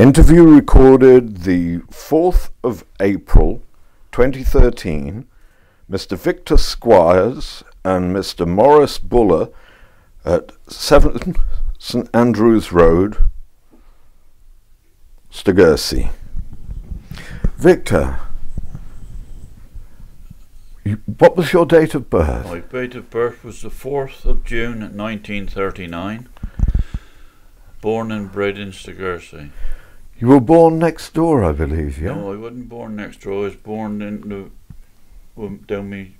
Interview recorded the 4th of April 2013. Mr. Victor Squires and Mr. Maurice Buller at 7 St Andrews Road, Stogursey. Victor, what was your date of birth? My date of birth was the 4th of June 1939. Born and bred in Stogursey. You were born next door, I believe, yeah? No, I wasn't born next door. I was born down my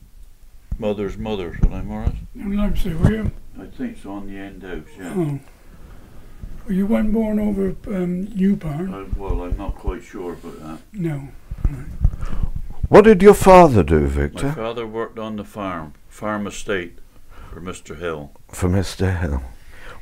mother's mother, was I, Maurice? In Leipzig, were you? I think so, on the end house, yeah. Oh. Well, you weren't born over Newbarn? Well, I'm not quite sure about that. No. Right. What did your father do, Victor? My father worked on the farm estate for Mr. Hill. For Mr. Hill.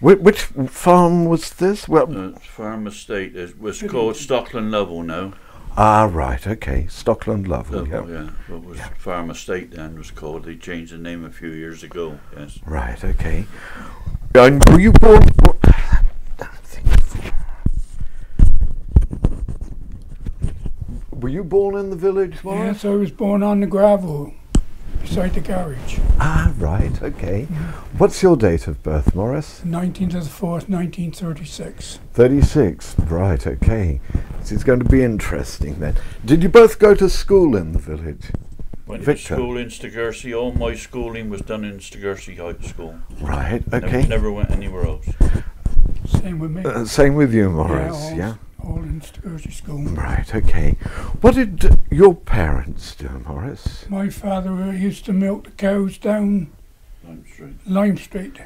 Which farm was this? Well, farm estate was called Stockland Lovell now. Ah, right, okay. Stockland Lovell, yeah. What was farm estate then was called. They changed the name a few years ago, yes. Right, okay. And were you born... Were you born in the village, Maurice? Yes, I was born on the gravel, beside the garage. Ah, right, okay. What's your date of birth, Maurice? 19th of the 4th, 1936. 36, right, okay. This is going to be interesting then. Did you both go to school in the village? Went Victor? to school in Stogursey. All my schooling was done in Stogursey High School. Right, okay. Never went anywhere else. Same with me. Same with you, Maurice, yeah? All in Stogursey School. Right, okay. What did your parents do, Maurice? My father used to milk the cows down Lime Street.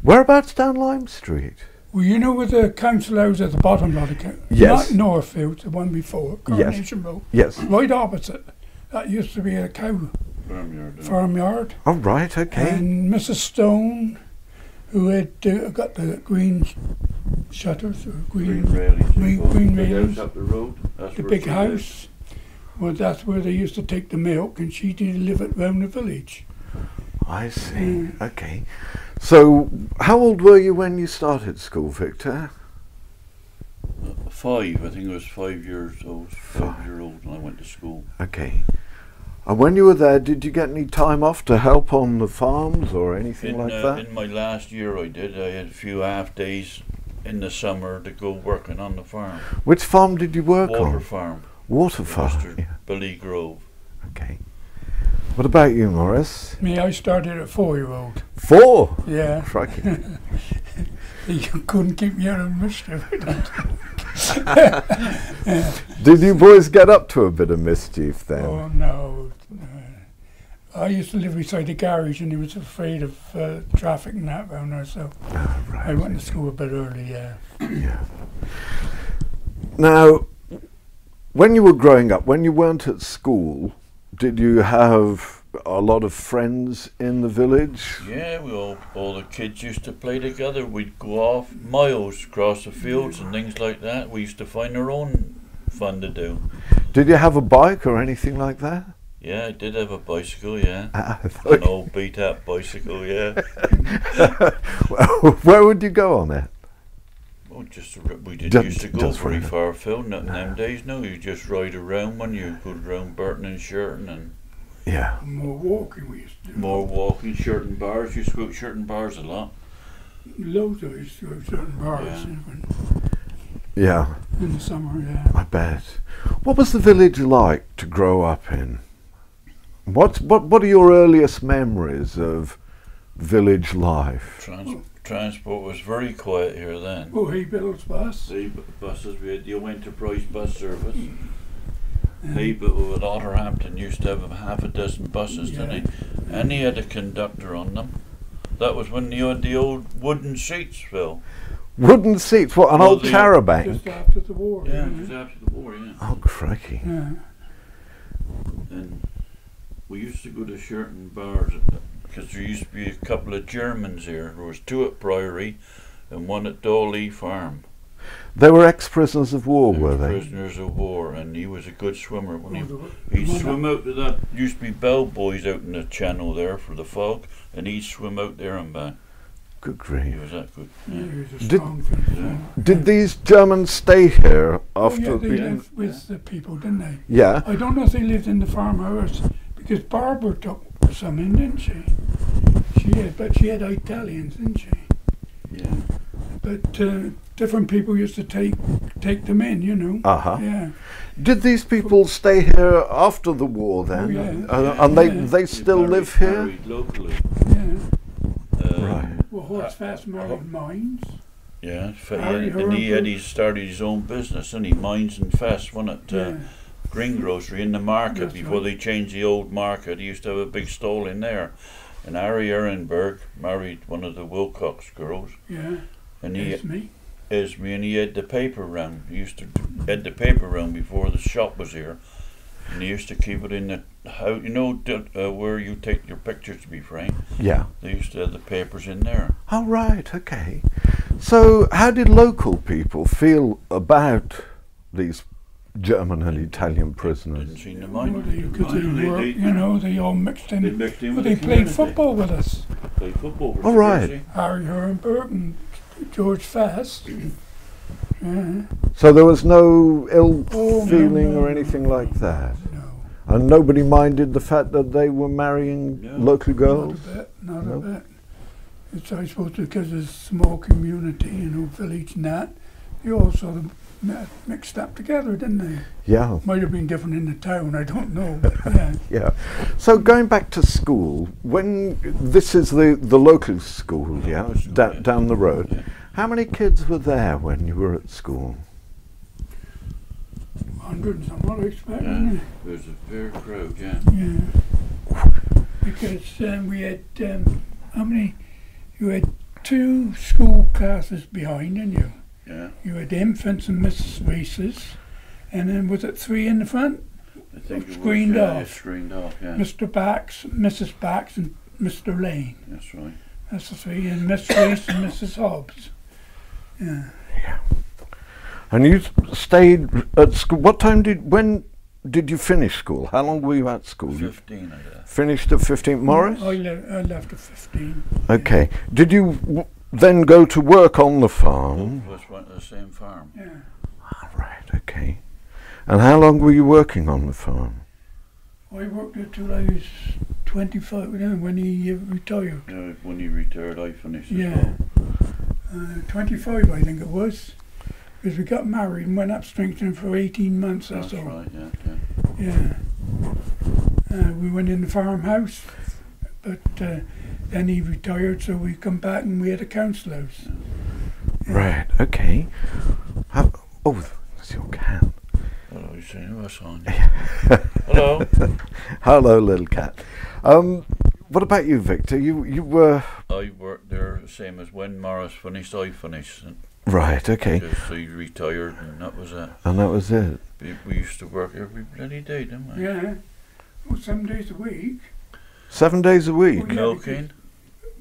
Whereabouts down Lime Street? Well, you know where the council house at the bottom of the council? Yes. Not Northfield, the one before, Coronation Road. Yes. Right opposite. That used to be a cow farmyard. Oh, right, okay. And Mrs. Stone, who had got the green shutters or green railings, up the road. the big house. Well, that's where they used to take the milk, and she delivered round the village. I see. Okay. So, how old were you when you started school, Victor? 5. I think I was 5 years old. 5-year-old when I went to school. Okay. And when you were there, did you get any time off to help on the farms or anything like that? In my last year I did. I had a few half days in the summer to go working on the farm. Which farm did you work on? Water farm. Water farm. Mr. Billy Grove. Okay. What about you, Maurice? Me, I started at 4-year-old. 4? Yeah. Crikey. You couldn't keep me out of mischief. Did you boys get up to a bit of mischief then? Oh, no. I used to live beside the garage, and he was afraid of traffic and that around there, so Right. I went to school a bit early, yeah. Yeah. Now, when you were growing up, when you weren't at school, did you have a lot of friends in the village? Yeah, all the kids used to play together. We'd go off miles across the fields and things like that. We used to find our own fun to do. Did you have a bike or anything like that? Yeah, I did have a bicycle, yeah. Well, An old beat-up bicycle, yeah. where would you go on it? Well, we didn't used to go very far afield. Not them days, no. You just ride around when you go around Burton and Shirton and... Yeah. More walking we used to do. More walking, Shirton Bars. You used to go to Shirton Bars a lot. Loads of used to go to certain bars Yeah. in the summer, yeah. I bet. What was the village like to grow up in? What are your earliest memories of village life? Transport was very quiet here then. Oh, Haybills bus. Buses, we had the Enterprise bus service. Haybill at Otterhampton used to have half a dozen buses, didn't he? And he had a conductor on them. That was when you had the old wooden seats, Phil. Wooden seats? What, an old charabanc? Just after the war. Yeah, just after the war, yeah. Oh, crikey. Yeah. And we used to go to Shirton Bars because there used to be a couple of Germans here. There was 2 at Priory and 1 at Dawley Farm. They were ex-prisoners of war, were they? Prisoners of war, and he was a good swimmer. He'd swim out to that. Used to be bellboys out in the channel there for the fog, and he'd swim out there and back. Good He grief. was that good. Yeah, Yeah. he was a Did- strong fellow. Did these Germans stay here Oh, after yeah, they being... lived with the people, didn't they? Yeah. I don't know if they lived in the farmhouse because Barbara took some in, didn't she? But she had Italians, didn't she? Yeah. But different people used to take them in, you know. Uh-huh. Yeah. Did these people stay here after the war then? yeah. And they, Yeah. they still live here? Married locally. Yeah. Right. Well, Horsefast married Mines. Yeah, Harry and he Herbert. started his own business, and he Mines and Fest, wasn't it? Yeah. Greengrocery in the market. That's Before right. they changed the old market, he used to have a big stall in there. And Harry Ehrenberg married one of the Wilcox girls, Yeah. and he Esme. Esme, and he had the paper round. He used to had the paper round before the shop was here, and he used to keep it in the house. You know where you take your pictures to be framed. Yeah. They used to have the papers in there. Oh, right, okay. So how did local people feel about these German and Italian prisoners? Didn't seem to Well, mind. because they worked, you know, they all mixed in. They mixed in Well, with they the played community. football with us. Played football. for All right. Stogursey. Harry Herenberg and George Fast. Yeah. So there was no ill Oh, feeling no, or no, anything no, like that? No. And nobody minded the fact that they were marrying No. local girls? Not a bit, not No? a bit. It's, I suppose, because it's a small community, you know, village and that, they all sort of mixed up together, didn't they? Yeah, Might have been different in the town, I don't know. But yeah. yeah. So going back to school, when this is the local school, yeah, Local school, yeah. down the road, Yeah. how many kids were there when you were at school? Hundreds, I'm not Yeah, expecting. there was a fair crowd, yeah. Yeah. Because we had, how many? You had 2 school classes behind, didn't you? Yeah, You had infants and Mrs. Reese's, and then was it 3 in the front? I think it was. Screened Yeah, off. yeah, screened off, yeah. Mr. Bax, Mrs. Bax, and Mr. Lane. That's right. That's the 3, and Miss Reese and Mrs. Hobbs. Yeah. And you stayed at school. When did you finish school? How long were you at school? You 15 of that. finished at 15, Maurice? I left at 15. Okay. Did you then go to work on the farm? Both of us went to the same farm. Yeah. Ah, right, okay. And how long were you working on the farm? I worked there till I was 25 when he retired. Yeah, when he retired, I finished as Yeah. well. 25 I think it was. Because we got married and went up Strington for 18 months or That's so. right, yeah, yeah. Yeah. We went in the farmhouse, but then he retired, so we come back and we had a council house. Yeah. Right, okay. Oh, that's your cat. Hello, you saying what's on? Hello. Hello, little cat. What about you, Victor? You were... I worked there the same as when Maurice finished, I finished. And Right, okay. just he retired, and that was it. And that was it. We used to work every bloody day, didn't we? Yeah. Well, 7 days a week. 7 days a week? Yeah, Milking.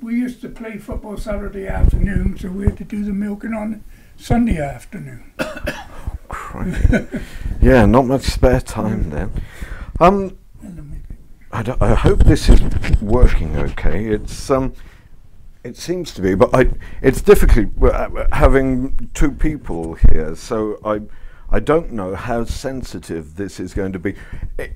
We used to play football Saturday afternoon, so we had to do the milking on Sunday afternoon. Crikey. Yeah, not much spare time then. And then we I hope this is working okay. It seems to be, but it's difficult having 2 people here, so I don't know how sensitive this is going to be.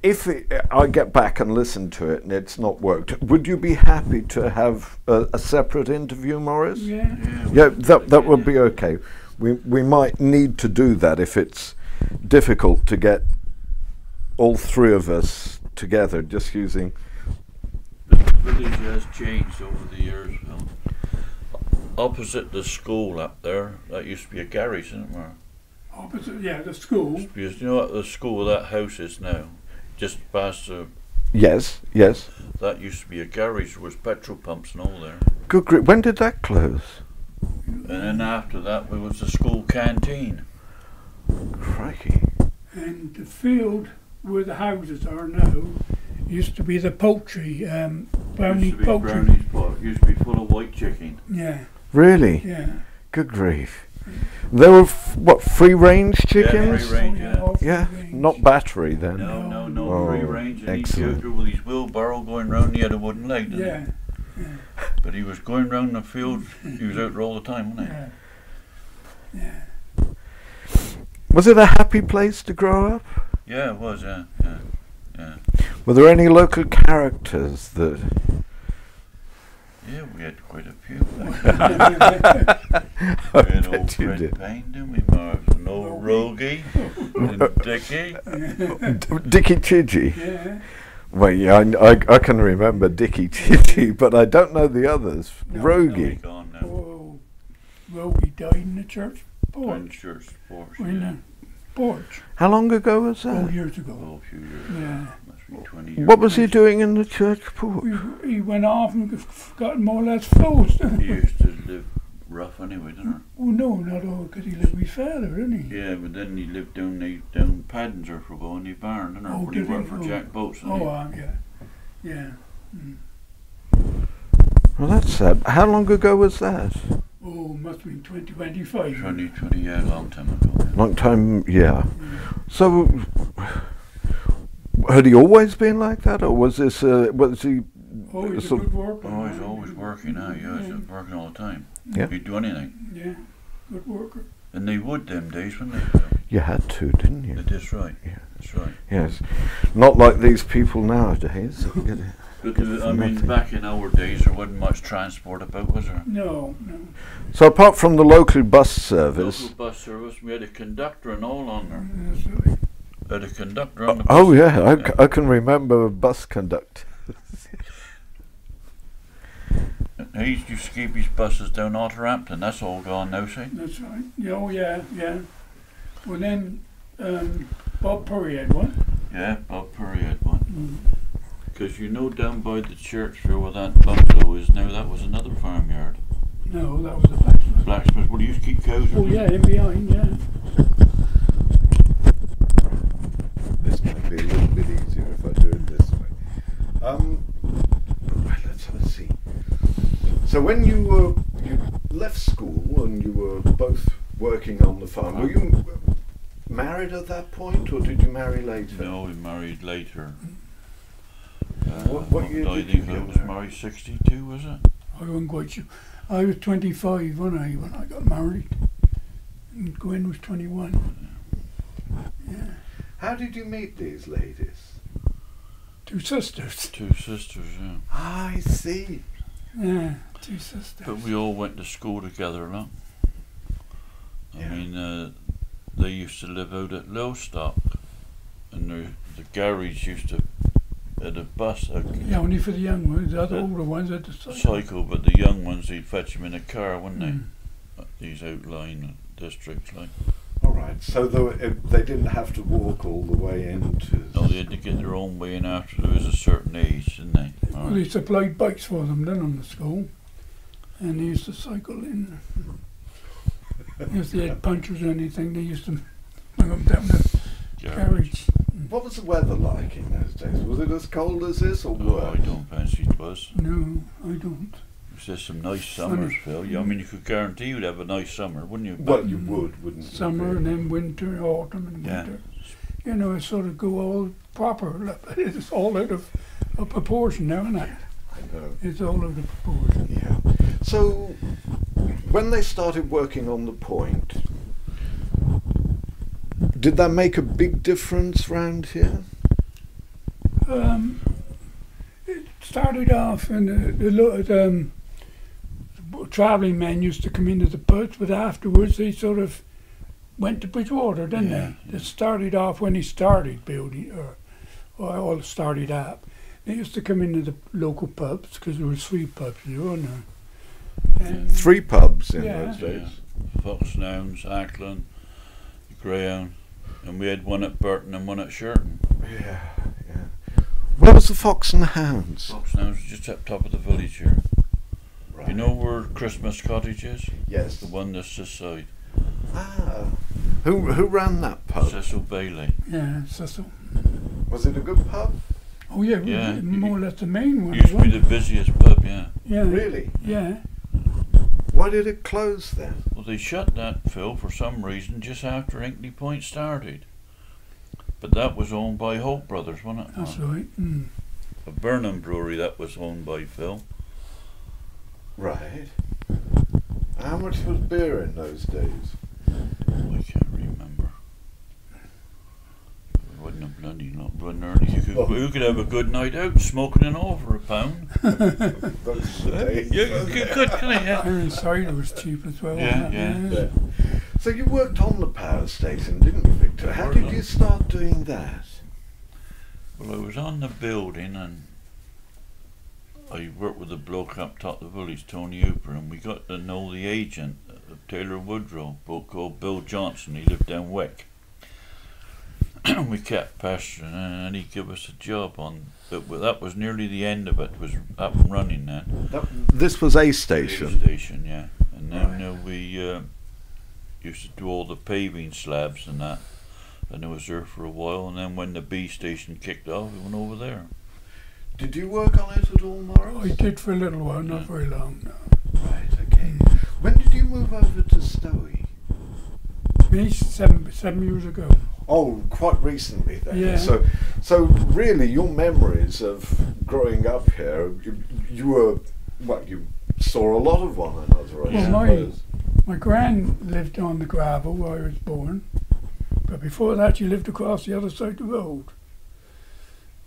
If I get back and listen to it and it's not worked, would you be happy to have a separate interview, Maurice? Yeah. Yeah, that would be okay. We might need to do that if it's difficult to get all 3 of us together, just using... The village has changed over the years, Phil. Opposite the school up there, that used to be a garage, isn't it? Opposite, yeah, the school. Because you know what the school that house is now? Just past the... Yes. That used to be a garage, there was petrol pumps and all there. Good grief. When did that close? And then after that, there was the school canteen. Crikey. And the field where the houses are now used to be the poultry, Brownie Used to be poultry. Brownie's pot. Used to be full of white chicken. Yeah, Really? yeah. Good grief. There were, free range chickens? free range, yeah. all free Yeah, range. not battery then. No, Oh, free range. And he excellent. came through with his wheelbarrow going round, he had a wooden leg, didn't Yeah, But he was going round the field. He was out there all the time, wasn't he? Yeah. Was it a happy place to grow up? Yeah, it was. Yeah. Were there any local characters that? Yeah, we had quite a few. I We had bet old you Fred did. Payne, didn't we, Maurice? And old Rogie, and Dickie. Dickie Chidgey. Yeah. Well, yeah, I can remember Dickie Chidgey, but I don't know the others. No, Rogie. Gone now. Oh, Rogie died in the church In porch. church sports. In the porch. How long ago was Oh, that? years ago. Oh, a few years. Yeah. Must be 20 years. What was he doing in the church porch? He went off and got more or less flows. He used to live rough anyway, didn't Oh no, not all, because he lived with his father, didn't he? he? Yeah, but then he lived down Paddenser for a while in the barn, didn't he? Oh, When he did he? worked for Oh. Jack Boats. didn't Oh, he? yeah. Yeah. Mm. Well, that's sad. How long ago was that? Oh, must be 2025. 20, yeah, a long time ago. Long time, yeah. So, had he always been like that, or was this? Was he? Oh, he's a So- good worker. Oh, he's always working now, yeah, he's working all the time. Yeah. He'd do anything. Yeah, good worker. And they would them days, wouldn't they? You had to, didn't you? That's right. Yeah. That's right. Yes. Not like these people nowadays. But Good for I mean, nothing. back in our days, there wasn't much transport about, was there? No. So apart from the local bus service. Local bus service, we had a conductor and all on there. That's right. Had a conductor on the bus. Oh yeah, I can remember a bus conductor. He used to keep his buses down Otterhampton. That's all gone now, see? That's right. Yeah, oh, yeah. Well, then Bob Purry had one. Yeah, Bob Purry had one. Mm. Because you know down by the church there where that bungalow is now, that was another farmyard. No, that was the blacksmith. Blacksmith, well, he used to keep cows. Oh, yeah, in behind, yeah. This might be a little bit easier if I do it this way. Right, let's have a see. So when you left school and you were both working on the farm, were you married at that point, or did you marry later? No, we married later. What year I did think you I get was married? married 62, was it? I wasn't quite sure. I was 25 when I got married. And Gwen was 21. Yeah. How did you meet these ladies? Two sisters. Two sisters, yeah. I see. Yeah, two sisters. But we all went to school together, look. Yeah. I mean, they used to live out at Lowestock, and the garage used to had a bus, Yeah, only for the young ones. The other older ones had the cycle, but the young ones, they'd fetch them in a car, wouldn't they? Mm. These outlying districts, like. All right. So they didn't have to walk all the way into. No, they had to get their own way in after there was a certain age, didn't they? Well, they supplied bikes for them then on the school. And they used to cycle in. If they had punctures or anything, they used to bring them down the carriage. What was the weather like in those days? Was it as cold as this or Oh, worse? I don't fancy it was. No, I don't. It was just some nice summers, Phil. Yeah, I mean, you could guarantee you'd have a nice summer, wouldn't you? Well, you would, wouldn't you? Summer and then winter, autumn and Yeah. winter. You know, it sort of go all proper. It's all out of proportion now, isn't it? I know. It's all out of proportion. Yeah. So, when they started working on the point, did that make a big difference round here? It started off, and the travelling men used to come into the pubs, but afterwards they sort of went to Bridgewater, didn't Yeah, they? It started off when he started building, or all started up. They used to come into the local pubs because there were 3 pubs there, weren't there? And 3 pubs in Yeah. those days. Foxnowns, Ackland, the Greyhound, and we had one at Burton and one at Sherton. Yeah, yeah. Where was the Fox and the Hounds? Foxnowns was just up top of the village here. Right. You know where Christmas Cottage is? Yes. The one that's this side. Ah. Who ran that pub? Cecil Bailey. yeah, so. Was it a good pub? Oh yeah, Yeah. more or less the main one. Used to be wasn't the busiest pub, yeah. it? Yeah, Really? yeah. Why did it close then? Well, they shut that, Phil, for some reason, just after Hinkley Point started. But that was owned by Hope Brothers, wasn't it? That's right. Mm. A Burnham brewery that was owned by Phil. Right. How much was beer in those days? I can't remember. It wasn't a bloody lot, wasn't there? You could have a good night out smoking an over £1. Those were the days. Yeah, you could, couldn't you? Iron cider was cheap as well. Yeah, wasn't it? yeah. So you worked on the power station, didn't you, Victor? How did you start doing that? Well, I was on the building and I worked with a bloke up top of the village, Tony Hooper, and we got to know the agent of Taylor Woodrow, a bloke called Bill Johnson. He lived down Wick. We kept pestering and he gave us a job on it. That was nearly the end of it. Was up and running then. This was A station. Station, yeah. And then Right. we used to do all the paving slabs and that. And I was there for a while. And then when the B station kicked off, we went over there. Did you work on it at all, Maurice? I did for a little while, not very long. No. Right, okay. When did you move over to Stowe? Me, 7 years ago. Oh, quite recently then. Yeah. So really, your memories of growing up here, you were, well, you saw a lot of one another, I Yeah. suppose. My gran lived on the gravel where I was born, but before that she lived across the other side of the road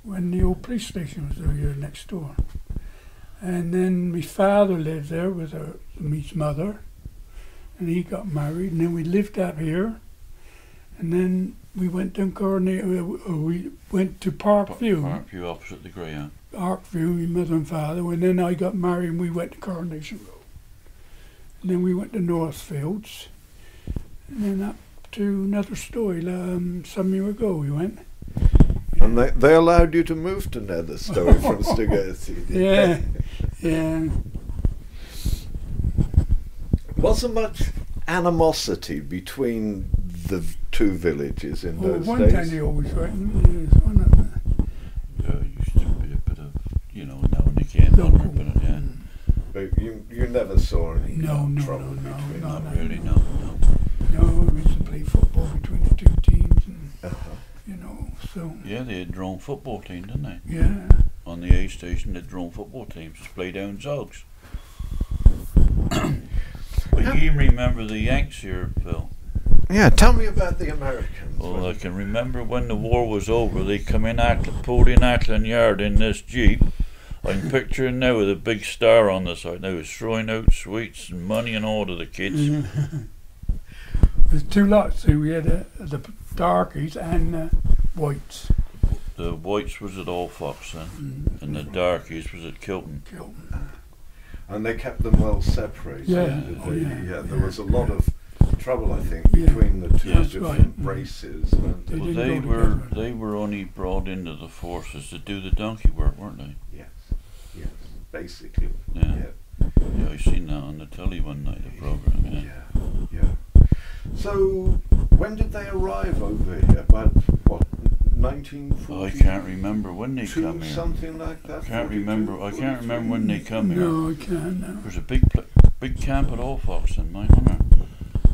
when the old police station was there next door. And then my father lived there with me's mother, and he got married, and then we lived up here, and then we went down we went to Parkview. Parkview opposite the Greyhound. Parkview, my mother and father, and then I got married and we went to Coronation Road. And then we went to Northfields, and then up to another story, some year ago we went. And they allowed you to move to Nether Stowe from Stogursey, did Yeah, they? yeah. Was there much animosity between the two villages in Well, those one days? time they always went, there's one of them. Used to be a bit of, now and again. Local. But, yeah. But you never saw any No, trouble no, between no, them? Not really, no. No, we used to play football between the two teams, and Uh-huh. so, Yeah, they had their own football team, didn't they? yeah. On the A station, they had their own football teams to play down Zogs. But you remember the Yanks here, Phil? Yeah, tell me about the Americans. Well, I can remember when the war was over, they come in, pulled in Ackland Yard in this Jeep. I'm picturing now with a big star on the side. They was throwing out sweets and money and all to the kids. There's two lots, so we had the darkies and whites. The whites was at All Fox then, and the darkies was at Kilton. And they kept them well separated. Yeah, did oh, they? yeah. There was a lot of trouble, I think, Yeah. between the two That's different right. races. weren't They there? Well, didn't go together. they were only brought into the forces to do the donkey work, weren't they? Yes, basically. Yeah. Yeah, I seen that on the telly one night, the program. Yeah. So, when did they arrive over here? About, what, 1940? I can't remember when they come here. Something like that? I can't remember when they come here. No, I can't now. There's a big camp at All Fox in mine, wasn't there?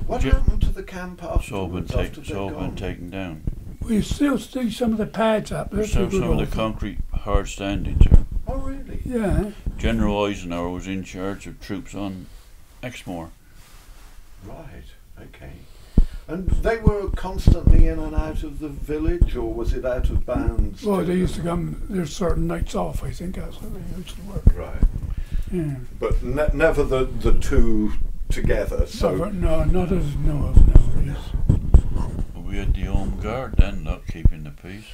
What happened to the camp It's all been, afterwards? After it's all they'd been gone? taken down. We still see some of the pads up there. There's still so good some of the old- concrete hard standings here. Oh, really? Yeah, General Eisenhower was in charge of troops on Exmoor. Right, okay. And they were constantly in and out of the village, or was it out of bounds? well, they used to come, there's certain nights off, I think that's how they used to work. Right. Yeah. But never the two together, so... No, not as know of nowadays. We had the home guard then, not keeping the peace.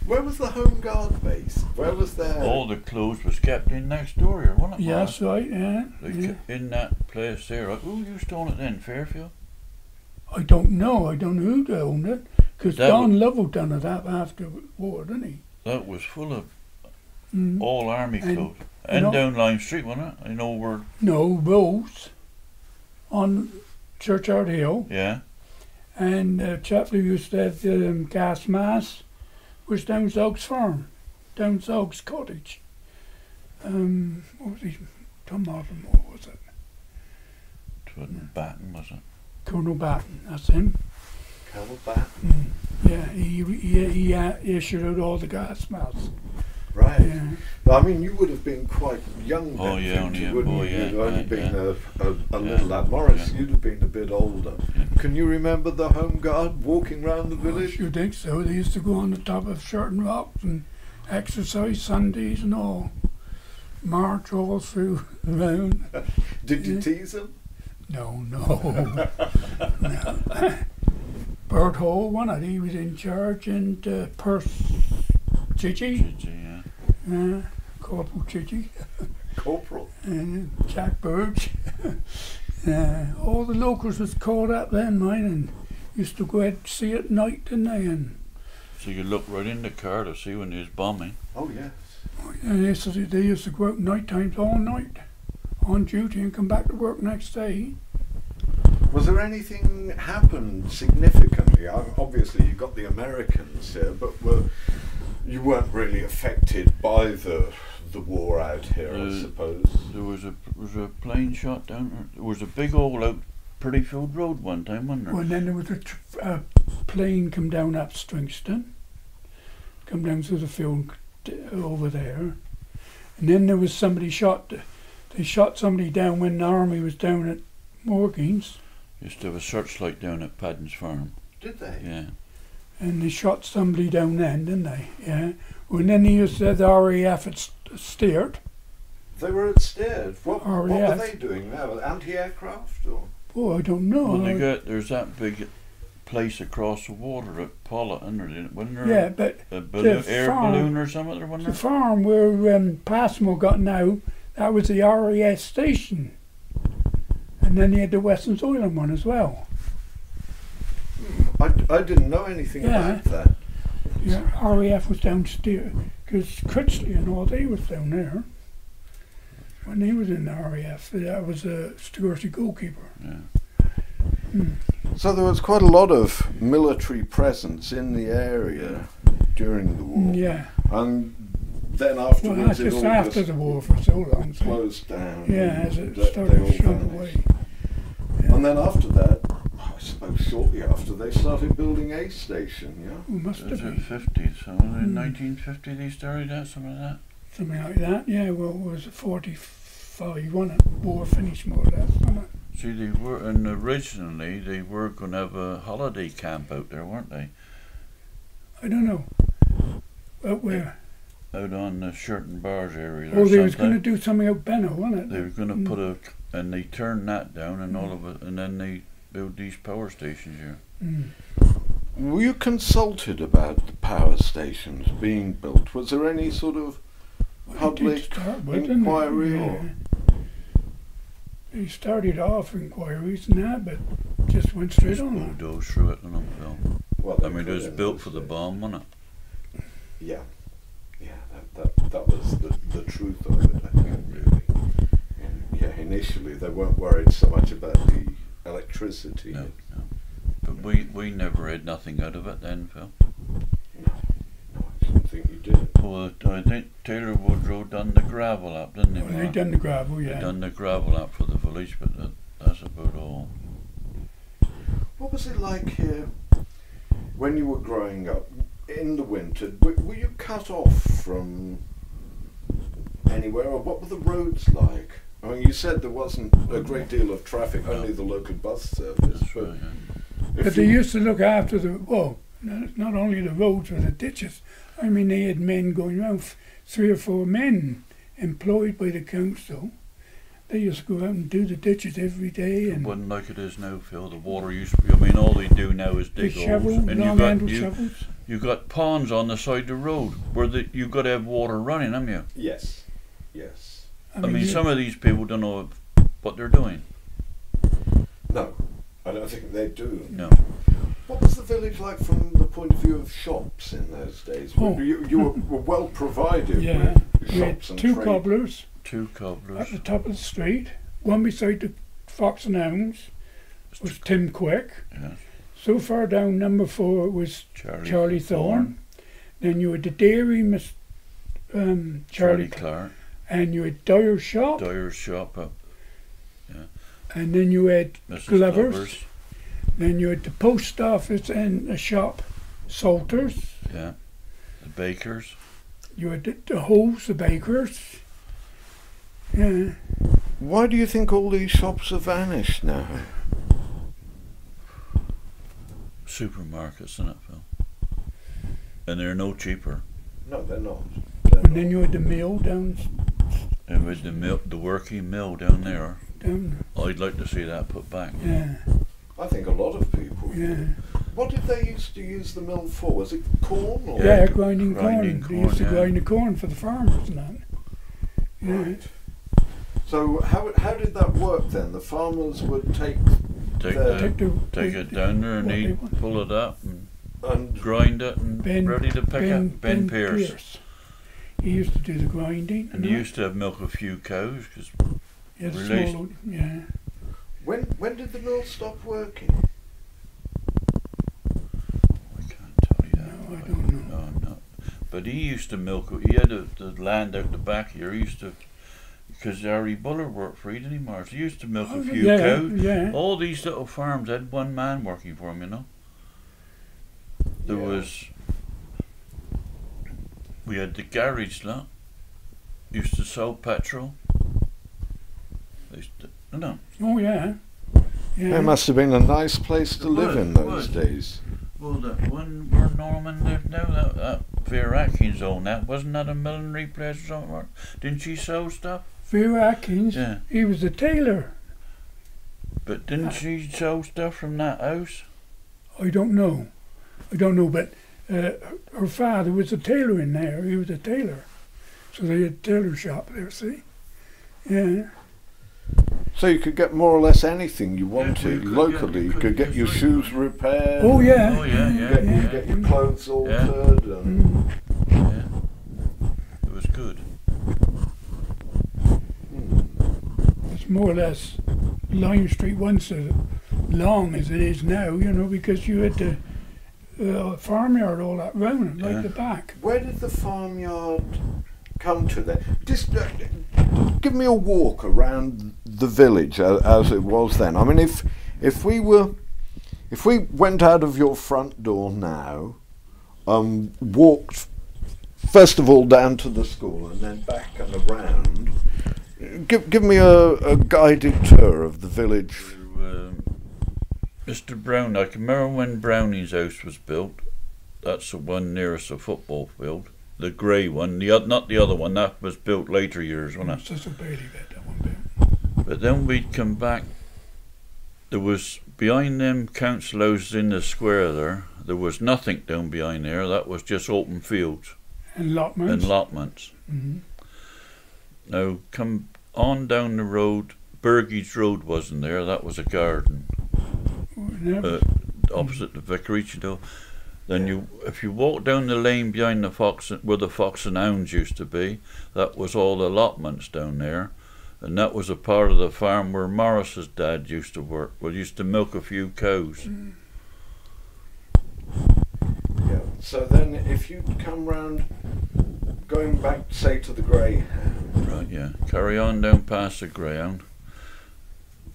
Where was the home guard based? Where was their... All the clothes was kept in next door here, wasn't it? Yeah, Mark? that's right, yeah. They Yeah. in that place there. Who used to own it then, Fairfield? I don't know who owned it, because That Don Lovell done it up after the war, didn't he? That was full of Mm. all army And, clothes. you And know- down Lime Street, wasn't it? I know where, No, Rose on Churchyard Hill, yeah. and chap who used to have the gas mask was down Zog's farm, down Zog's cottage. What was he? Tom Martin, what was it? It wasn't Batten, was it? Colonel Batten, that's him. Colonel Batten. Yeah, he issued out all the gas masks. Right. Yeah. I mean, you would have been quite young then, Oh, yeah, only a wouldn't boy, you? yeah, You'd only yeah, been yeah. a little lad. Maurice, yeah. you'd have been a bit older. Yeah. Can you remember the home guard walking round the I village? should think so. They used to go on the top of certain rocks and exercise Sundays and all. March all through the round. Did you Yeah. tease them? No, no. No. Bert Hall, one of he was in charge, and Perth Chichi, Yeah. Corporal Chichi, Corporal. and Jack Burge. All the locals was called up then, mine, and used to go out to see at night, didn't they? And So you look right in the car to see when there's bombing. Oh, yes. they used to go out night times all night on duty and come back to work next day. Was there anything happened significantly? Obviously, you got the Americans here, but you weren't really affected by the war out here, I suppose. There was a plane shot down there. There was a big old out Prettyfield Road one time, wasn't there? Well, and then there was a plane come down up Stringston, come down through the field over there, and then there was somebody shot. They shot somebody down when the army was down at Morgan's. Used to have a searchlight down at Padden's farm. Did they? Yeah. And they shot somebody down then, didn't they? Yeah. Well, and then they used the RAF at Steert. They were at Steard. What were RAF. they doing now? Anti-aircraft or? Oh, I don't know. Well, there's that big place across the water at Pollock, wasn't there? Yeah, but A balloon, the air farm- balloon or something, wasn't the there? farm where Passmore got now, that was the RAF station. And then they had the Western Soylent one as well. I didn't know anything Yeah. about that. Yeah, RAF was downstairs because Critchley and all they was down there when he was in the RAF. That was a Stogursey goalkeeper. Yeah. So there was quite a lot of military presence in the area during the war. Yeah, And then well, afterwards that's it just all after just the war for so long. So, closed down. yeah, and as it they all started to shrink vanished. away. And then after that, I suppose shortly after, they started building a station, yeah? Well, must It have was in been 50s, so was it in 1950 they started that, something like that? something like that. Yeah, well, it was 45, wasn't it? War finished more or less, wasn't it? See, they were, and originally they were going to have a holiday camp out there, weren't they? I don't know. Out where? Out on the Shirt and Bars area. Oh, or they was going to something. do something out Benno, wasn't it? They were going to put and they turned that down and all of it, and then they built these power stations here. Mm. Were you consulted about the power stations being built? Was there any sort of Well, it did public start with, didn't it? inquiry Yeah. or? They started off inquiries and that, but just went straight Just on. bulldozed through it, and Phil. Well, I mean, it was built for the bomb, wasn't it? Yeah, yeah, that was the truth of it, I think, really. And yeah, initially they weren't worried so much about the electricity. No, no. But we never had nothing out of it then, Phil. No, I didn't think you did. Well, I think Taylor Woodrow done the gravel up, didn't he? Well, they done the gravel, yeah. They done the gravel up for the village, but that's about all. What was it like here when you were growing up in the winter? Were you cut off from anywhere, or what were the roads like? I mean, you said there wasn't a great deal of traffic, No. only the local bus service. That's But right, yeah. if But they you- used to look after not only the roads but the ditches. I mean, they had men going around, 3 or 4 men employed by the council. They used to go out and do the ditches every day, It and wasn't like it is now, Phil. The water used to be, I mean, all they do now is they dig shovel, holes. And long-handled shovels. you got ponds on the side of the road where you got to have water running, haven't you? Yes, yes. I mean, you- some of these people don't know what they're doing. No, I don't think they do. No. What was the village like from the point of view of shops in those days? Oh. You were well provided Yeah, with we had shops and 2 trade. cobblers 2 at cobblers. the top of the street. One beside the Fox and Hounds was Tim Quick. Yeah. So far down, number 4 was Charlie Thorne. Then you had the dairy, Miss Charlie, Clark. and you had Dyer's shop, Dyer's shop up. and then you had Mrs. Glover's. Then you had the post office and a shop, Salters. Yeah. The bakers. You had the Halls, the bakers. Yeah. Why do you think all these shops have vanished now? Supermarkets, isn't it, Phil? And they're no cheaper. No, they're not. And then you had the mill down. And with the working mill down there, Down. I'd like to see that put back. Yeah. I think a lot of people. Yeah. What did they used to use the mill for? Was it corn? Or? Yeah, grinding grinding corn. They used to corn, yeah. grind the corn for the farmers and that. Yeah. Right. So how did that work then? The farmers would take Take it down there and what they he'd want. pull it up and grind it and Ben- ready to pick up. Ben Pierce. He used to do the grinding. And he used to have milk a few cows because yeah, the released- small, yeah. when did the mill stop working? I can't tell you that. No, I don't know. No, I'm not. But he used to milk. He had the land out the back here. He used to, because Harry Buller worked for he, didn't he, Maurice? He used to milk a few yeah, cows. yeah. All these little farms had one man working for him, you know. There Yeah. was. We had the garage lot. Used to sell petrol. They used to, no. Oh yeah. Yeah. It must have been a nice place to It live was, in it those was. days. Well, that one where Norman lived now, that Vera Atkins owned that. Wasn't that a millinery place or something? Mark? Didn't she sew stuff? Vera Atkins. Yeah. He was a tailor. But didn't she sew stuff from that house? I don't know. But her father was a tailor in there. He was a tailor. So they had a tailor shop there, see? Yeah. So you could get more or less anything you you wanted could, yeah, locally. you You could could get your just- shoes repaired. Oh yeah. Oh, yeah, yeah. Get your clothes altered. And Mm. Yeah. It was good. It's more or less Lime Street once as long as it is now, you know, because you had the farmyard all that round, like Yeah. the back. Where did the farmyard come to then? Just give me a walk around the village as it was then. I mean, if we went out of your front door now, walked first of all down to the school and then back and around, give me a guided tour of the village. Mr. Brown, I can remember when Browning's house was built. That's the one nearest the football field. The grey one, not the other one. That was built later years, wasn't it? It's just a Bailey bit, that one bit. But then we'd come back. There was behind them council houses in the square there. There was nothing down behind there. That was just open fields And Lockmans. and allotments. Mhm. Now come on down the road. Burgage Road wasn't there. That was a garden Never. opposite the vicarage. You know. Then if you walk down the lane behind the where the Fox and Hounds used to be, that was all allotments down there, and that was a part of the farm where Maurice's dad used to work. Well, used to milk a few cows. Yeah. So then, if you come round, going back, say, to the Greyhound. Right, yeah. Carry on down past the Greyhound.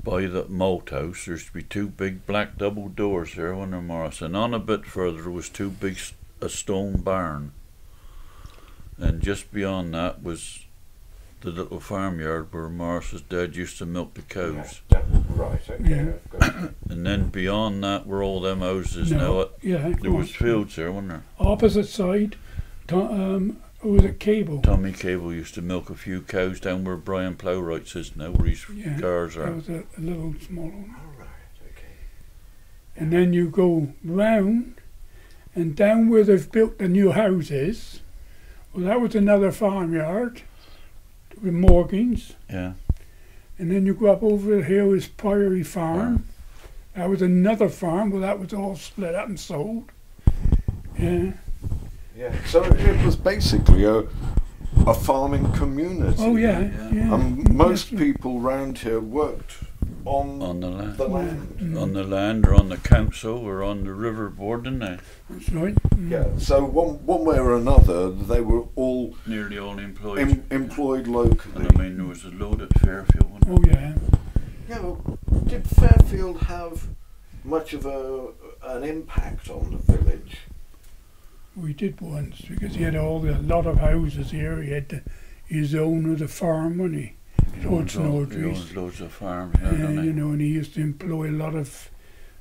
By the malt house, there used to be two big black double doors there on the Maurice, and on a bit further was a stone barn. And just beyond that was the little farmyard where Maurice's dad used to milk the cows. Yeah, right, okay. Yeah. I've got it. And then beyond that were all them houses. No, Now yeah, there was fields there, wasn't there? opposite side, was it Cable? Tommy Cable used to milk a few cows down where Brian Plowright is now, where his Yeah, cars That are. was a little small one. All right, okay. And then you go round, and down where they've built the new houses, well, that was another farmyard with Morgan's. Yeah. And then you go up over the hill is Priory Farm. That was another farm, well, that was all split up and sold. Yeah. Yeah, so it was basically a farming community. Oh yeah, Yeah. yeah. Most Yes. people round here worked on On the land. the land. Mm. On the land or on the council or on the river board, didn't they? That's right. Mm. Yeah, so one way or another, they were all Nearly all employed. employed locally. And I mean, there was a load at Fairfield, wasn't Oh yeah. Yeah, well, did Fairfield have much of an impact on the village? We did once because he had a lot of houses here. He had his own of the farm, and he towards He owns loads of farms, yeah, doesn't he? you know, and he used to employ a lot of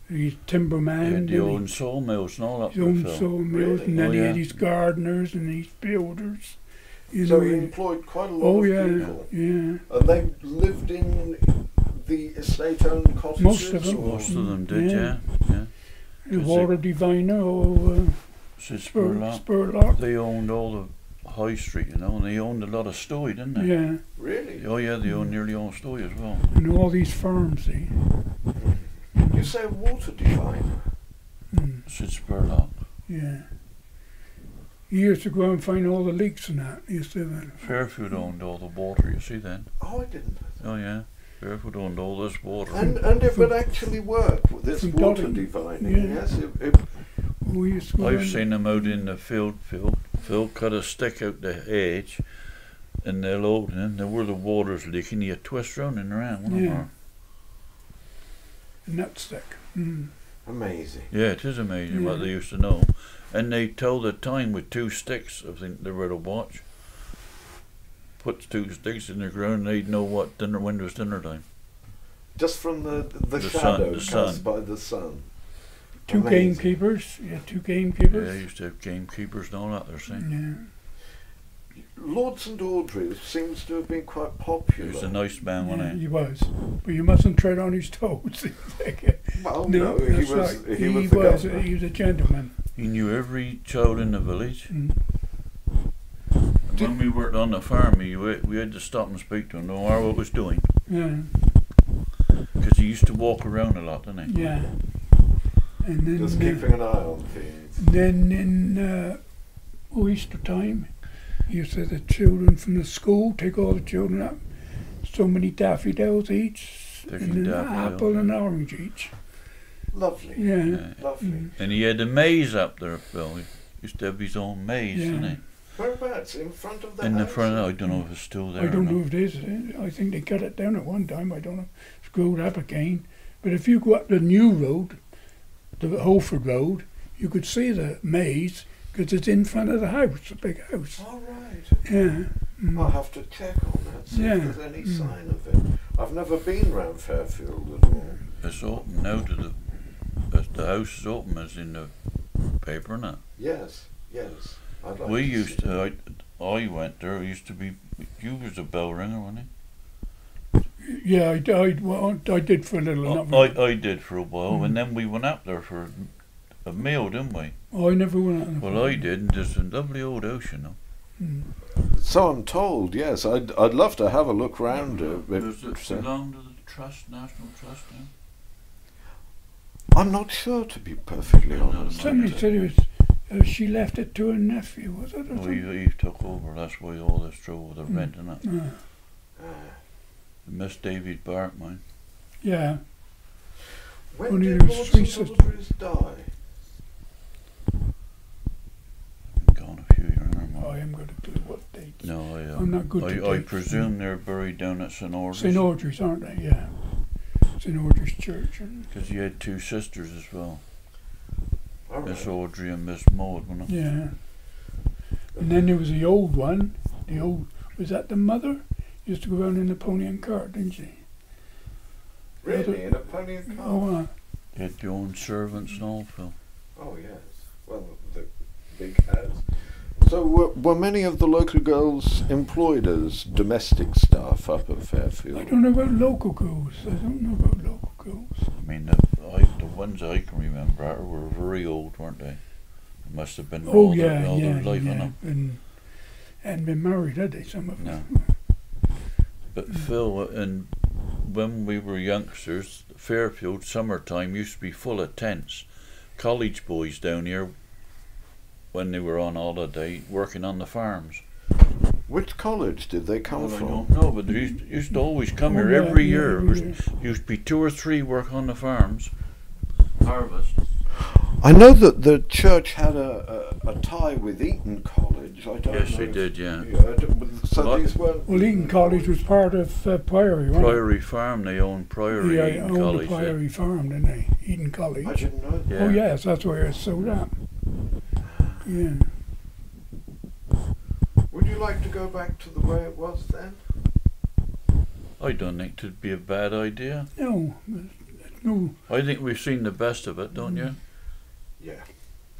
his timberman. He had the own sawmills and all that. his own Phil. sawmills, Really? and then Oh, he had yeah. his gardeners and his builders. You So know, he he- employed quite a lot oh of yeah, people. yeah. And they lived in the estate-owned cottages? Most of them. or- Most of them did, Yeah. yeah. The 'Cause water diviner or Sid Spurlock. Spurlock. They owned all the High Street, you know, and they owned a lot of Stowe, didn't they? Yeah, Really? Oh yeah, they owned nearly all Stowe as well. and all these farms, see. You say water diviner? Mm, Sid Spurlock. yeah. He used to go and find all the leaks and that. He used to Fairfield owned all the water, you see then. Oh, I didn't know that. Oh yeah. Fairfield owned all this water. And it would actually work, with this From water Dotting. divining, Yeah. yes? we used to go I've in- seen them out in the field, Phil. Phil cut a stick out the edge and they'll open it, and where the water's leaking, you twist round and around. One of Yeah. them. and that stick. Mm. Amazing. Yeah, it is amazing what Yeah. they used to know. And they tell the time with 2 sticks, I think they read a watch. Put 2 sticks in the ground, they'd know what when it was dinner time. Just from the The sun- shadow the cast sun. by the sun. Two Amazing. gamekeepers. Yeah, two Yeah, gamekeepers. they used to have gamekeepers and all that, they're saying. Yeah. Lord St Audrey seems to have been quite He popular. was a nice man, Yeah, wasn't he? he was, but you mustn't tread on his toes. Well, no, no, he that's was right. he was the was. governor. He was a gentleman. He knew every child in the village. Mm. And when we worked on the farm, we had to stop and speak to him, know what he was doing. Yeah, Because he used to walk around a lot, didn't he? yeah. And then, Just keeping an eye on things. then in Easter time, he used to have the children from the school take all the children up. So many daffodils each, Taking and an daffodils, apple and yeah. orange each. Lovely. Yeah. Yeah. Lovely. Mm. And he had a maze up there, Phil. He used to have his own maze, Yeah. didn't he? Whereabouts? In front of the In the house? front, I don't know if it's still there. I don't or know not. if it is. I think they cut it down at one time. I don't know. It's grown up again. But if you go up the new road, the Holford Road, you could see the maze because it's in front of the house, the big house. All right. Yeah. Mm. I'll have to check on that, see Yeah. if there's any Mm. sign of it. I've never been round Fairfield at all. It's open now to the house is open as in the paper and that. Yes, yes. I'd like We to used see to, I went there, it used to be, you was a bell ringer, wasn't Yeah, I did for a little. he? Not very- I did for a while, and then we went up there for a meal, didn't we? I never went on the Well, I did, and there's a lovely old house, you know. Mm. So I'm told, yes. I'd love to have a look round it. Does it belong to the Trust, National Trust now? I'm not sure, to be perfectly No, honest. Somebody said it was. She left it to her nephew. Was it? Or Well, something? he took over, that's why all this trouble with the rent and that. Miss David Bark, man. Yeah. When Only did there was Lord 3 St sisters. Audrey's die? Gone a few years, remember? I am going to do what dates. No, I'm not good to I dates. presume they're buried down at St. Audrey's. St. Audrey's, aren't they? Yeah. St. Audrey's Church. Because he had 2 sisters as well. All right. Miss Audrey and Miss Maud, wasn't it? Yeah. And then there was the old one. The old, was that the mother? Used to go around in the pony and cart, didn't she? Really? In a pony and cart? Oh, He had their own servants and all, Phil. Oh, yes. Well, the big house. So were many of the local girls employed as domestic staff up at Fairfield? I don't know about local girls. I don't know about local girls. I mean, the ones I can remember were very old, weren't they? They must have been Oh, all yeah, their yeah, life, yeah. innit? And hadn't been married, had they? Some of them. But Phil, and when we were youngsters, Fairfield summertime used to be full of tents. College boys down here, when they were on holiday, working on the farms. Which college did they come Well, I from? don't know, but they used to always come Oh, here yeah, every yeah, year. every There year. used to be 2 or 3 work on the farms. Harvest. I know that the church had a tie with Eton College. I don't Yes, know. they if- did, yeah. So Well, these weren't. Well, Eton College was part of Priory, wasn't Priory Farm, they owned it? Priory, Yeah, Eton owned the College. Priory Farm, didn't they? Eton College. I didn't know that. Yeah. Oh, yes, that's where it's sold up. Yeah. Would you like to go back to the way it was then? I don't think it'd be a bad idea. No, no. I think we've seen the best of it, don't you?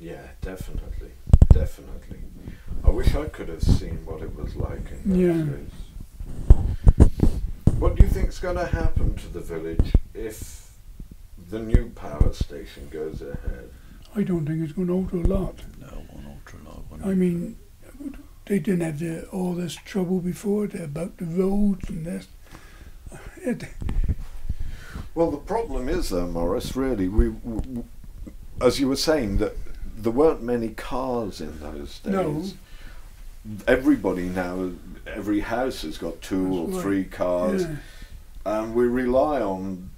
Yeah, definitely. Definitely. I wish I could have seen what it was like in those days. What do you think's going to happen to the village if the new power station goes ahead? I don't think it's going to alter a lot. No, it won't alter a lot. I mean, they didn't have all this trouble before about the roads and this. Well, the problem is, though, Maurice, really, we as you were saying, that there weren't many cars in those days. No. Everybody now, every house has got 2 or 3 cars, Yeah. and we rely on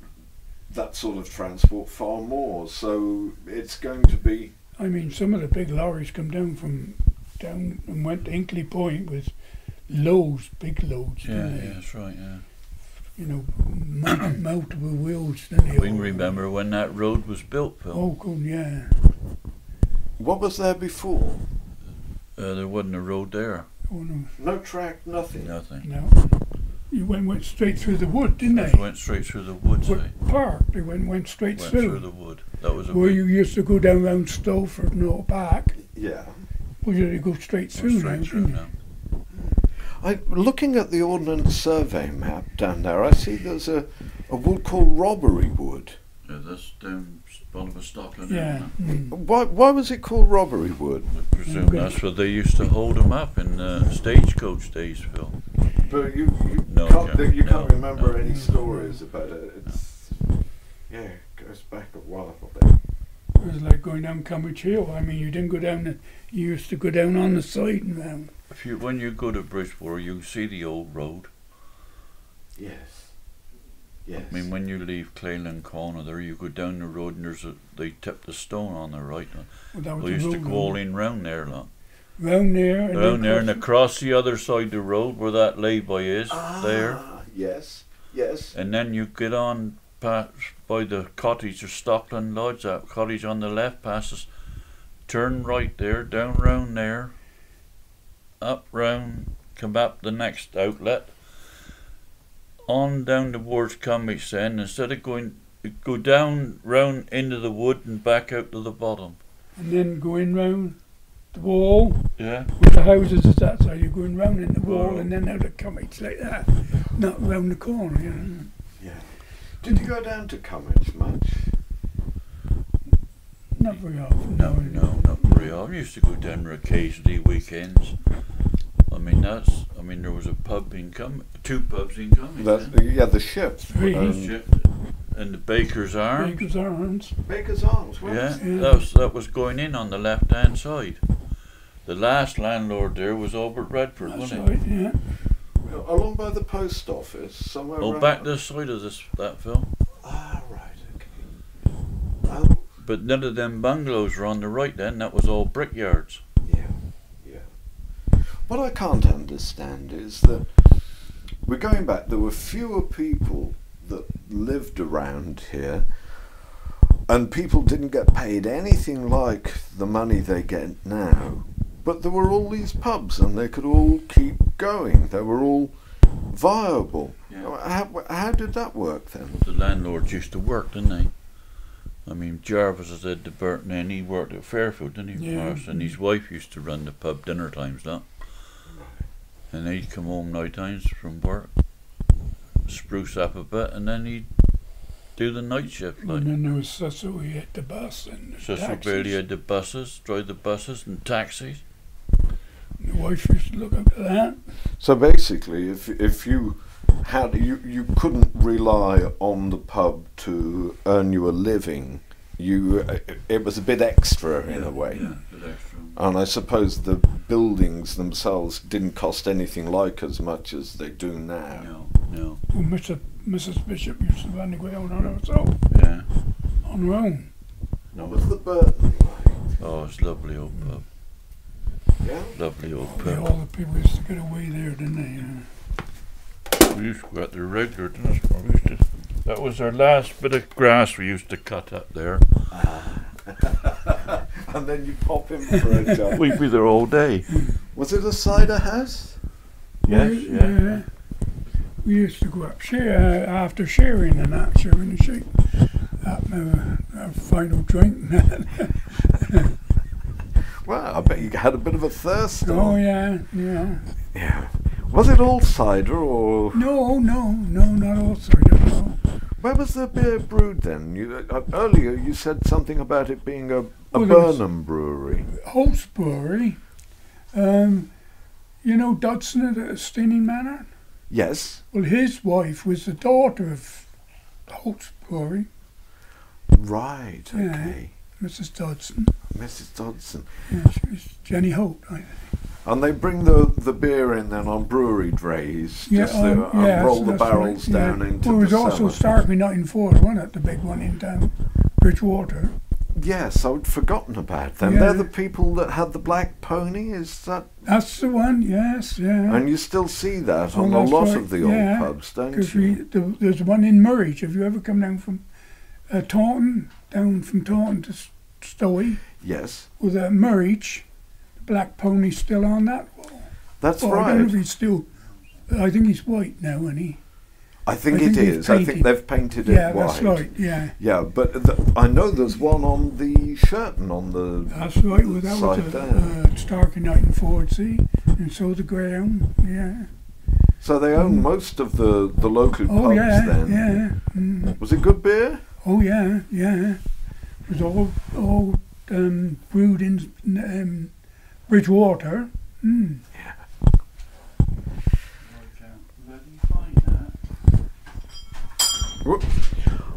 that sort of transport far more. So it's going to be. I mean, some of the big lorries come down and went to Inkley Point with loads, big loads. Yeah, didn't they? that's right, yeah. You know, multiple wheels. Didn't they? We can remember when that road was built, Phil. Oh, good, yeah. What was there before? There wasn't a road there. Oh, no. No track, nothing. Nothing. No. You went straight through the wood, didn't they? Just went straight through the woods. Wood Park, they went straight Went through. through the wood. That was a Where big, you used to go down round Stowford and all back. Yeah. Well, you go straight through now, straight through didn't you? now. Looking at the Ordnance Survey map down there, I see there's a wood called Robbery Wood. Yeah, that's down bottom of Stockland. Yeah. isn't Why was it called Robbery Wood? it? I presume that's where they used to hold them up in stagecoach days, Phil. But you No, can't John, you can't no, remember no. any stories about it. It's it goes back a while. Then. It was like going down Cummich Hill. I mean, you didn't go down. You used to go down on the side and round. When you go to Bridgeport, you see the old road. Yes. Yes. I mean, when you leave Clayland Corner there, you go down the road and they tip the stone on the right. Well, that was We the used to road go all in round there, look. round there. And Down there and then across the other side of the road where that lay-by is, there. Yes. Yes. And then you get on past by the cottage or Stockland Lodge, that cottage on the left passes, turn right there, down round there, up round, come up the next outlet, on down towards Cummich then, instead of go down round into the wood and back out to the bottom. and then going round the wall Yeah? with the houses at that side. You're going round in the wall Oh. and then out of Cummich like that, not round the corner. You know. Yeah. Did you go down to Cummich much? Not very often. No, not very often. I used to go down there occasionally, weekends. I mean, there was a pub in Cummich, 2 pubs in Cummich. The Ship. Three. And the Baker's Arms. Baker's Arms. Baker's Arms. What Yeah, was it? that was going in on the left hand side. The last landlord there was Albert Redford, That's wasn't right. Yeah. Along by the post office, somewhere. he? Oh, around- back this side of that Phil. Ah, right. Okay. Oh, But none of them bungalows were on the right then. That was all brickyards. yeah. What I can't understand is that we're going back. There were fewer people that lived around here, and people didn't get paid anything like the money they get now. But there were all these pubs, and they could all keep going. They were all viable. Yeah. How did that work then? The landlords used to work, didn't they? I mean, Jarvis has said to Burton, and he worked at Fairfield, didn't he? Yeah. Maurice? And his wife used to run the pub dinner times, that. And they'd come home night times from work, spruce up a bit, and then he'd do the night shift. Like. And then there was Cecil. He had the bus and the Cecil taxis. Bailey had the buses, drive the buses and taxis. The wife used to look after that. So basically, if you had you couldn't rely on the pub to earn you a living. It was a bit extra in a way. Yeah, a bit extra. And I suppose the buildings themselves didn't cost anything like as much as they do now. No. Well, Mrs. Bishop used to run the ground on herself, Yeah. on her own. What was the Burton like? Oh, it's lovely old pub. Yeah? Lovely old Yeah, pub. all the people used to get away there, didn't they? We used to go out there regular, didn't we? That was our last bit of grass we used to cut up there. And then you pop in for a job. We'd be there all day. Was it a cider house? Yes, yeah. We used to go up after sharing and that, sharing the shake. Our final drink. Well, I bet you had a bit of a thirst. Oh yeah, yeah. Yeah. Was it all cider or? No, not all cider. No. Where was the beer brewed then? Earlier you said something about it being a Well, there was- Burnham brewery. Holt's Brewery. You know Dodson at Staining Manor? Yes. Well, his wife was the daughter of Holt's Brewery, Right. Yeah. Okay. Mrs. Dodson. Mrs. Dodson. Yeah, she was Jenny Holt, I think. And they bring the beer in then on brewery drays, Yeah, just and roll the that's barrels right, down yeah. into Well, it was the also cellar. Starkey 94, wasn't it? The big one in town, Bridgewater. Yes, I'd forgotten about them. Yeah. They're the people that had the black pony, is that? That's the one, yes, yeah. And you still see that Oh, on a that's lot right, of the old yeah, pubs, don't Because you? there's one in Murray. Have you ever come down from Taunton, to Stowey? Yes, With Murray's, the black pony still on that wall. that's Well, I don't know if right. he's still. I think he's white now, isn't he? I think I it think they've is. I think painted- they've painted Yeah, it white. that's right. Yeah, Yeah, but I know there's one on the Sheraton on the that's right. Well, that was side down. Starkey 94, see, and so the Graham. Yeah. So they own most of the local Oh pubs yeah, then. yeah. Mm. Was it good beer? Oh yeah, yeah. It was all brewed in Bridgewater. Mm. Whoop.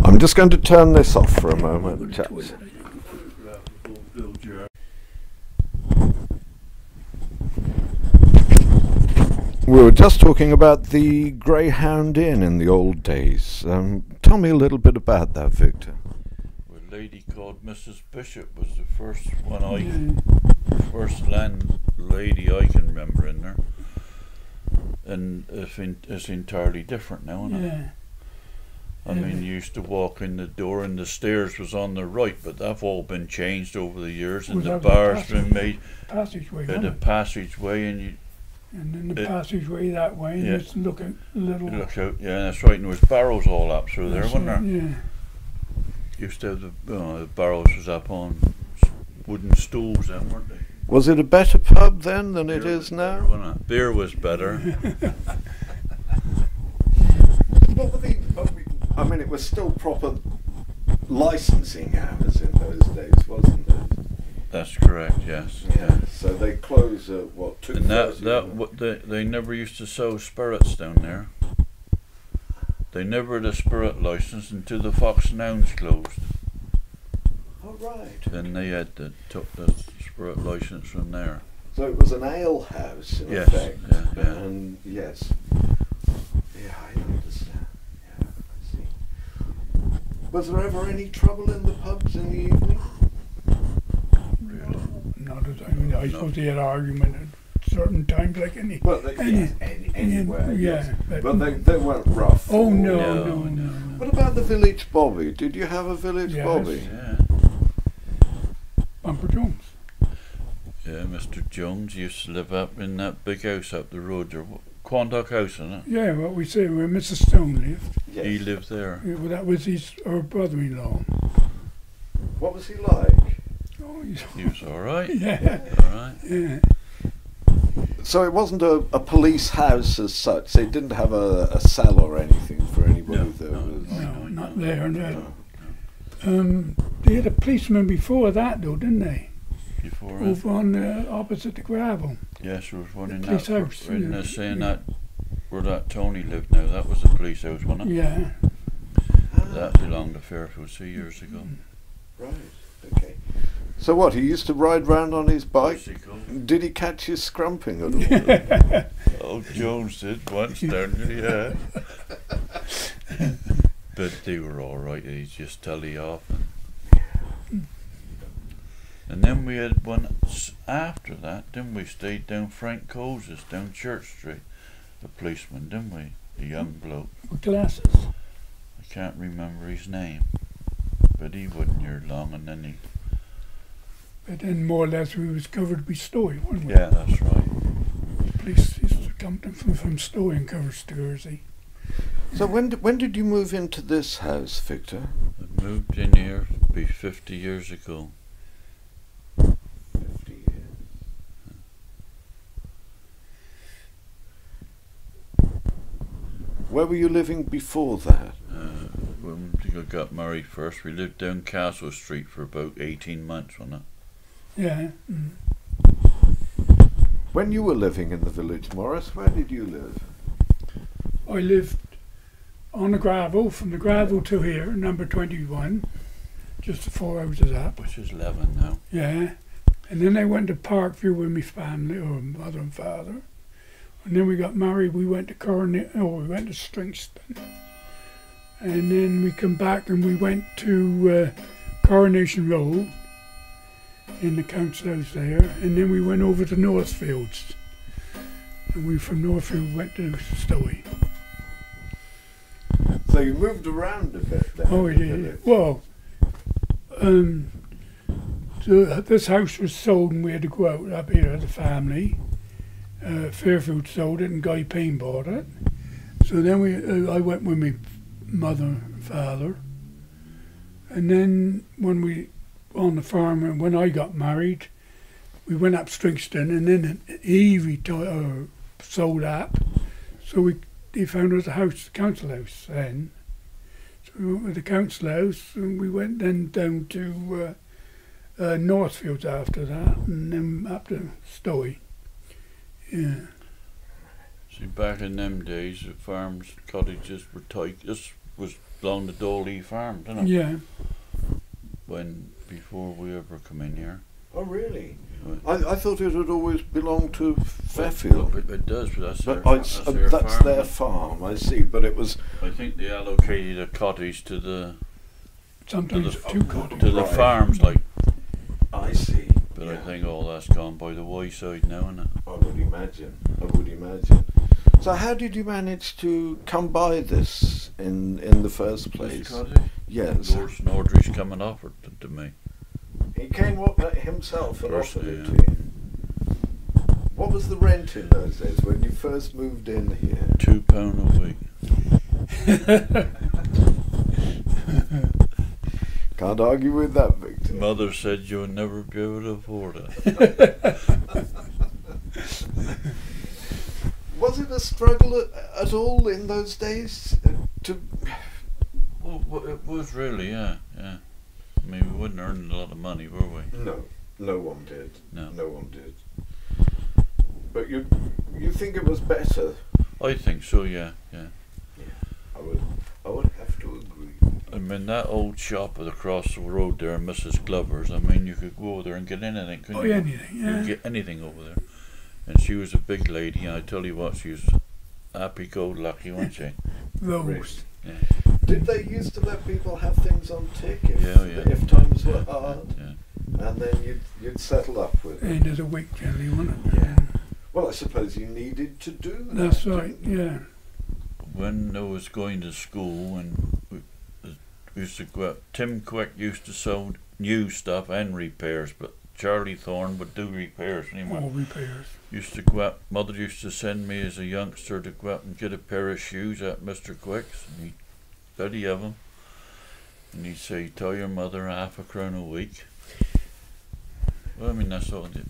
I'm just going to turn this off for a moment, chaps. We were just talking about the Greyhound Inn in the old days. Tell me a little bit about that, Victor. A lady called Mrs. Bishop was the first one Yeah. first landlady I can remember in there. And it's entirely different now, isn't it? Yeah. I mean, you used to walk in the door and the stairs was on the right, but they've all been changed over the years, and Well, the that was bar's been made Passageway. at wasn't the it? passageway, and you And then the it- passageway that way, and Yeah. just look at little. look out, yeah, that's right, and there was barrels all up through there, That's wasn't there? right, Yeah. Used to have the barrels was up on wooden stools then, weren't they? Was it a better pub then than it Beer is was better, now? wasn't it? Beer was better. What were I mean, it was still proper licensing hours in those days, wasn't it? That's correct, yes. Yeah. So they close at what, 2:30? And they never used to sell spirits down there. They never had a spirit license until the Fox and Hounds closed. Oh, right. Then they had took the spirit license from there. So it was an ale house in Yes, effect. yeah, yeah. And yes. Yeah, I understand. Yeah, I see. Was there ever any trouble in the pubs in the evening? Really. Not as I mean, I suppose they had argument at certain times, like any. Well, anywhere. Yeah, Yes. but- But they weren't rough. Oh or- no, No, no, no. no. What about the village bobby? Did you have a village Yes. bobby? Yeah. Bumper Jones. Yeah, Mr. Jones used to live up in that big house up the road there. Quantock House, isn't it? Yeah, what we say where Mrs. Stone lived. Yes. He lived there. Yeah, well, that was her brother-in-law. What was he like? Oh, He was all right. yeah, All right. yeah. So it wasn't a police house as such. They didn't have a cell or anything for anybody No, that no, was. No, not there. No. No. They had a policeman before that, though, didn't they? Before it. Over on opposite the gravel. Yes, there was one in Police that. house, In yeah. the saying that where that Tony lived now. That was the police house, wasn't it? Yeah. That belonged to Fairfield 2 years ago. Right. Okay. So what? He used to ride round on his bike. Bicycle. Did he catch you scrumping at all? Oh, Jones did once down there, yeah. But they were all right. They just telly off. And then we had one after that. Then we stayed down Frank Cole's, down Church Street. A policeman, didn't we? A young bloke. With glasses. I can't remember his name, but he wasn't here long, and then But then more or less we was covered with Stowe, weren't we? Yeah, that's right. Police used to come from Stowe and cover Stogursey. So when did you move into this house, Victor? I moved in here be 50 years ago. 50 years. Where were you living before that? When I got married first, we lived down Castle Street for about 18 months, wasn't it? Yeah. When you were living in the village, Maurice, where did you live? I lived on the gravel, from the gravel to here, number 21, just 4 houses up. Which is 11 now. Yeah. And then I went to Parkview with my family, or mother and father. And then we got married, we went to we went to Stringston. And then we come back and we went to Coronation Road in the council house there. And then we went over to Northfields. And we from Northfield went to Stowe. So you moved around a bit then? Oh, we did. Well, so this house was sold and we had to go out up here as a family. Fairfield sold it and Guy Payne bought it. So then I went with my mother and father. And then when we, on the farm, and when I got married, we went up Stringston and then he sold up. So he found us a house, the council house then. So we went with the council house and we went then down to Northfields after that and then up to Stowe. Yeah. See, back in them days, the farms, cottages were tight. This was along the Dolly farm, didn't it? Yeah. Before we ever come in here. Oh, really? Right. I thought it had always belonged to Fairfield. Well, it does, but That's their farm, I see, but it was... I think they allocated a cottage to the... Sometimes two cottages. To the farms, like. I see. But yeah. I think all that's gone by the wayside now, isn't it? I would imagine. So how did you manage to come by this in the first place? This cottage? Yes. Lord Audrey's coming offered it to me. He came up himself and offered Firstly, it to you. What was the rent in those days when you first moved in here? £2 a week. Can't argue with that, Victor. Mother said you'll never be able to afford it. Was it a struggle at all in those days to... Well, it was really, yeah. I mean, we wouldn't earn a lot of money, were we? No one did. No. No one did. But you think it was better? I think so, yeah. I would have to agree. I mean, that old shop across the road there, Mrs. Glover's, I mean, you could go over there and get anything, couldn't you? Anything, yeah. You could get anything over there. And she was a big lady, and I tell you what, she was happy-go-lucky, wasn't she? Rose. Yeah. Did they used to let people have things on tick if times were hard? Yeah. And then you'd settle up with it? End of the week, generally, wasn't it? Yeah. Well, I suppose you needed to do that. That's right, yeah. When I was going to school, and we used to go out, Tim Quick used to sell new stuff and repairs, but Charlie Thorne would do repairs anyway. All repairs. Used to go out, Mother used to send me as a youngster to go out and get a pair of shoes at Mr. Quick's, and he'd 30 of them, and he'd say, tell your mother £0.50 a week. Well, I mean, that's all it.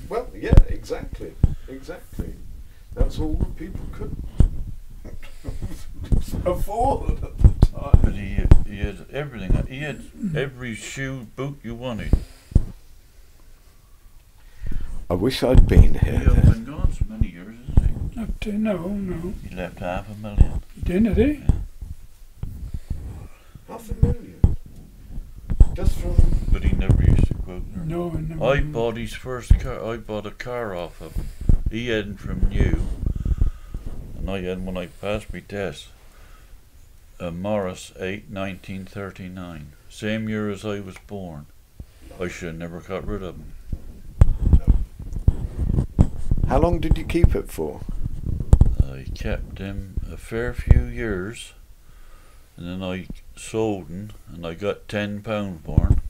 Well, yeah, exactly. That's all that people could afford at the time. But he had everything. He had every shoe, boot you wanted. I wish I'd been He here hasn't then. been gone so many years, isn't he? Up to, no. He left $500,000. Didn't he? $500,000. Just from... But he never used to quote her. No, I never. I bought his first car. I bought a car off of him. He had from new, and I had when I passed my test. A Maurice 8, 1939. Same year as I was born. I should have never got rid of him. How long did you keep it for? I kept him a fair few years, and then I sold him, and I got £10 for him.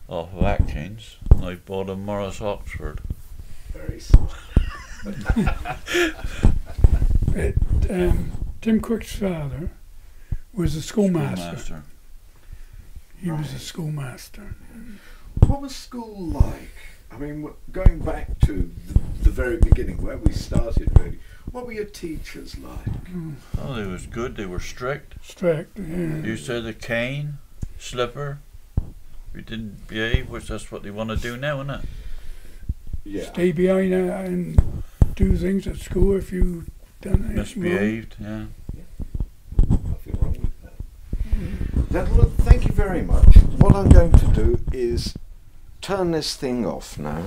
off of Atkins. And I bought a Maurice Oxford. Very smart. Tim Quick's father was a schoolmaster. Schoolmaster. He was a Right. schoolmaster. What was school like? I mean, going back to the very beginning, where we started really, what were your teachers like? Oh, they was good. They were strict. Strict. Yeah. You said the cane, slipper. If you didn't behave, which that's what they want to do now, isn't it? Yeah. Stay behind and do things at school if you done anything wrong. Misbehaved, yeah. Nothing wrong with that. Gentlemen, thank you very much. What I'm going to do is turn this thing off now.